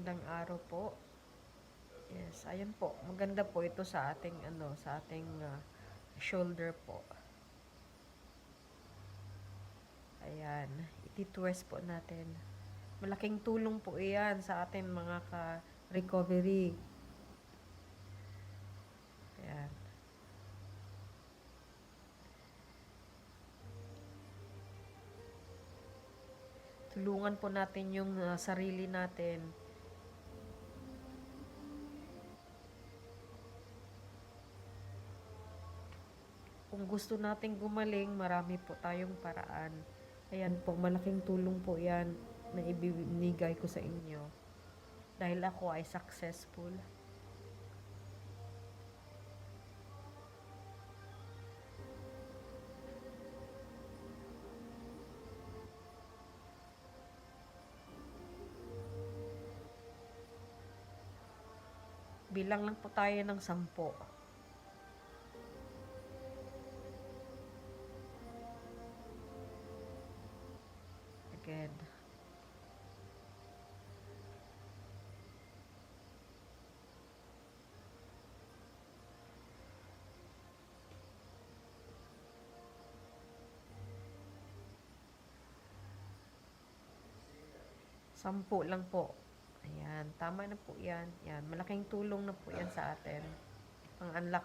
magandang araw po. Yes, ayan po. Maganda po ito sa ating shoulder po. Ayan, iti-twist po natin. Malaking tulong po iyan sa ating mga ka-recovery. Ayan. Tulungan po natin yung sarili natin. Kung gusto nating gumaling, marami po tayong paraan. Ayan po, malaking tulong po yan na ibinigay ko sa inyo. Dahil ako ay successful. Bilang lang po tayo ng 10. Again. Sampu lang po. Ayan, tama na po yan. Yan, malaking tulong na po yan sa atin. Ang unlock